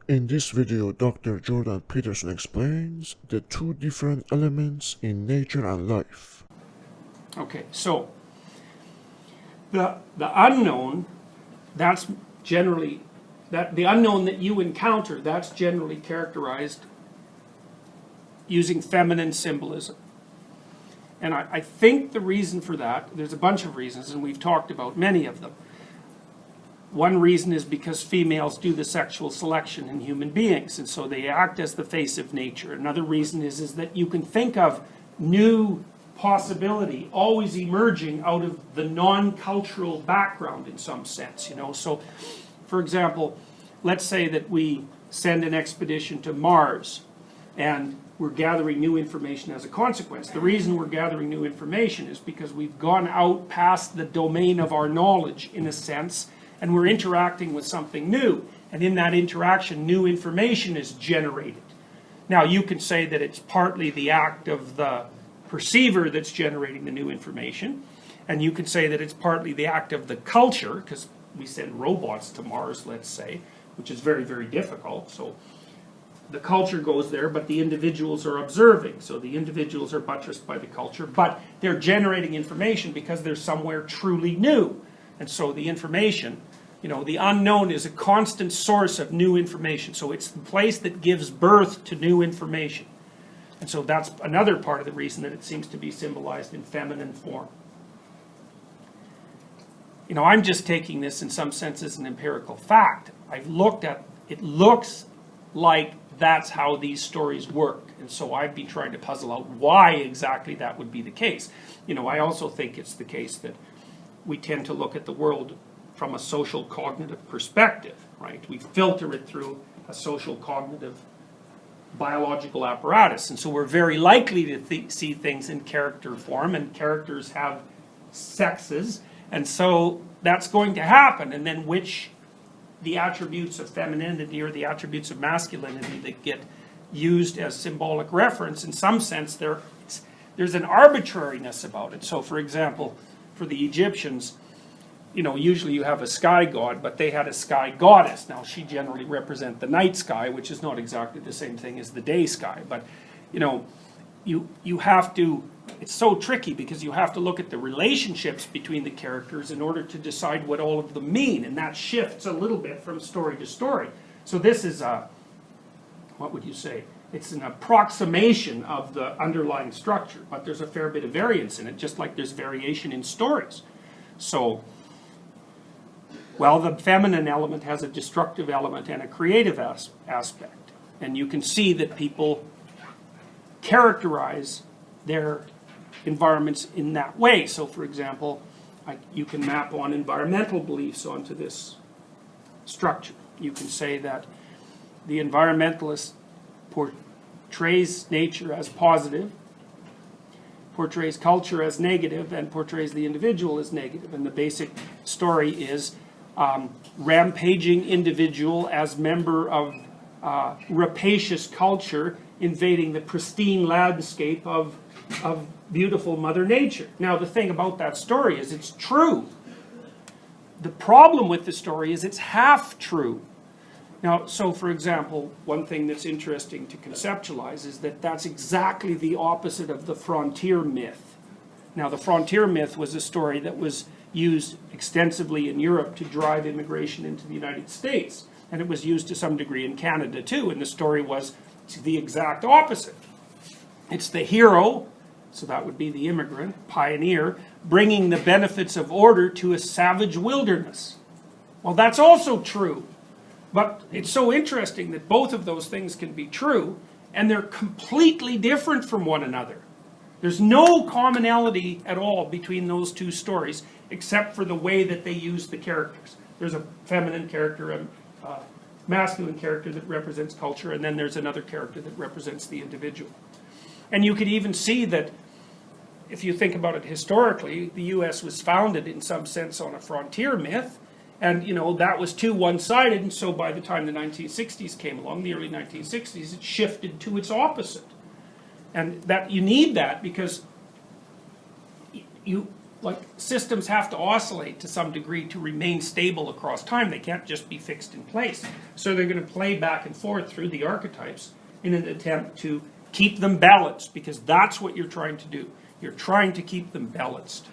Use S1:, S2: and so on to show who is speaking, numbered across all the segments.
S1: In this video, Dr. Jordan Peterson explains the two different elements in nature and life.
S2: Okay, so the unknown, that's generally, the unknown that you encounter, that's generally characterized using feminine symbolism. And I think the reason for that, there's a bunch of reasons, and we've talked about many of them. One reason is because females do the sexual selection in human beings, and so they act as the face of nature. Another reason is that you can think of new possibility always emerging out of the non-cultural background in some sense, So, for example, let's say that we send an expedition to Mars, and we're gathering new information as a consequence. The reason we're gathering new information is because we've gone out past the domain of our knowledge, in a sense, and we're interacting with something new. And in that interaction, new information is generated. Now, you can say that it's partly the act of the perceiver that's generating the new information, and you can say that it's partly the act of the culture, because we send robots to Mars, let's say, which is very, very difficult. So the culture goes there, but the individuals are observing. So the individuals are buttressed by the culture, but they're generating information because they're somewhere truly new. And so the information, the unknown is a constant source of new information. So it's the place that gives birth to new information. And so that's another part of the reason that it seems to be symbolized in feminine form. I'm just taking this in some sense as an empirical fact. I've looked at, it looks like that's how these stories work. And so I've been trying to puzzle out why exactly that would be the case. I also think it's the case that we tend to look at the world from a social cognitive perspective, right? We filter it through a social cognitive biological apparatus. And so we're very likely to see things in character form, and characters have sexes. And so that's going to happen. And then the attributes of femininity or the attributes of masculinity that get used as symbolic reference, in some sense, there's an arbitrariness about it. So, for example, for the Egyptians, usually you have a sky god, but they had a sky goddess. Now, she generally represents the night sky, which is not exactly the same thing as the day sky. But, you have to, it's so tricky because you have to look at the relationships between the characters in order to decide what all of them mean. And that shifts a little bit from story to story. So this is what would you say? It's an approximation of the underlying structure, but there's a fair bit of variance in it, just like there's variation in stories. So, the feminine element has a destructive element and a creative aspect. And you can see that people characterize their environments in that way. So, for example, you can map on environmental beliefs onto this structure. You can say that the environmentalist portrays nature as positive, portrays culture as negative, and portrays the individual as negative. And the basic story is rampaging individual as member of rapacious culture invading the pristine landscape of beautiful Mother Nature. Now, the thing about that story is it's true. The problem with the story is it's half true. Now, so for example, one thing that's interesting to conceptualize is that that's exactly the opposite of the frontier myth. Now, the frontier myth was a story that was used extensively in Europe to drive immigration into the United States. And it was used to some degree in Canada too. And the story was the exact opposite. It's the hero, so that would be the immigrant, pioneer, bringing the benefits of order to a savage wilderness. Well, that's also true. But it's so interesting that both of those things can be true, and they're completely different from one another. There's no commonality at all between those two stories, except for the way that they use the characters. There's a feminine character, a masculine character that represents culture, and then there's another character that represents the individual. And you could even see that, if you think about it historically, the U.S. was founded in some sense on a frontier myth, and that was too one-sided, and so by the time the 1960s came along, the early 1960s, it shifted to its opposite. And that you need that because like systems have to oscillate to some degree to remain stable across time. They can't just be fixed in place. So they're going to play back and forth through the archetypes in an attempt to keep them balanced, because that's what you're trying to do. You're trying to keep them balanced.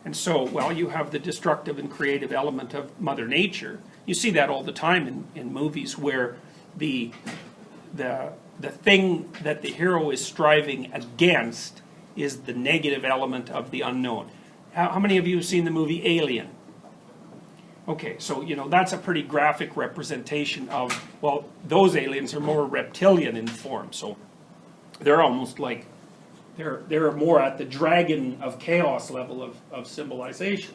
S2: And so, well, you have the destructive and creative element of Mother Nature. You see that all the time in movies where the thing that the hero is striving against is the negative element of the unknown. How many of you have seen the movie Alien? Okay, so, you know, that's a pretty graphic representation of, well, those aliens are more reptilian in form, so they're almost like, they're more at the dragon of chaos level of civilization.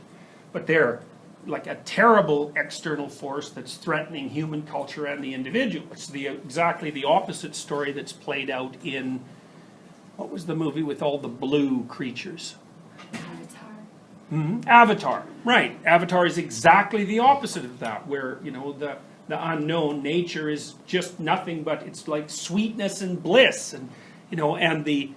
S2: But they're like a terrible external force that's threatening human culture and the individual. It's exactly the opposite story that's played out in, what was the movie with all the blue creatures? Avatar, right. Avatar is exactly the opposite of that, where, you know, the unknown nature is just nothing but, it's like sweetness and bliss, and, you know, and the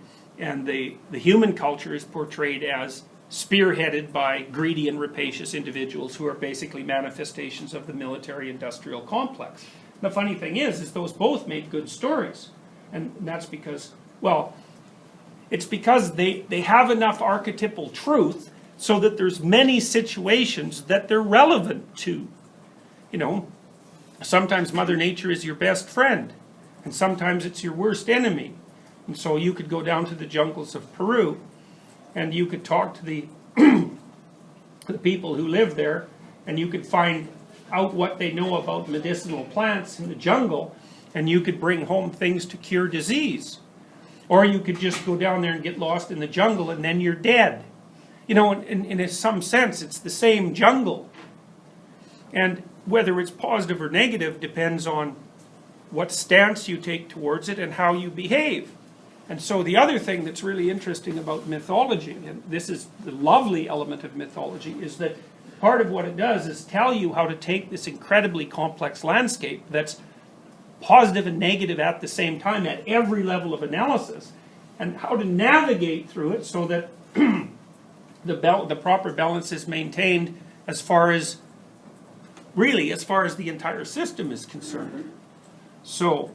S2: human culture is portrayed as spearheaded by greedy and rapacious individuals who are basically manifestations of the military-industrial complex. The funny thing is those both made good stories, and that's because, well, it's because they have enough archetypal truth so that there's many situations that they're relevant to. You know, sometimes Mother Nature is your best friend, and sometimes it's your worst enemy. And so you could go down to the jungles of Peru, and you could talk to the people who live there, and you could find out what they know about medicinal plants in the jungle, and you could bring home things to cure disease. Or you could just go down there and get lost in the jungle, and then you're dead. You know, in some sense, it's the same jungle. And whether it's positive or negative depends on what stance you take towards it and how you behave. And so the other thing that's really interesting about mythology, and this is the lovely element of mythology, is that part of what it does is tell you how to take this incredibly complex landscape that's positive and negative at the same time at every level of analysis, and how to navigate through it so that the proper balance is maintained as far as the entire system is concerned. So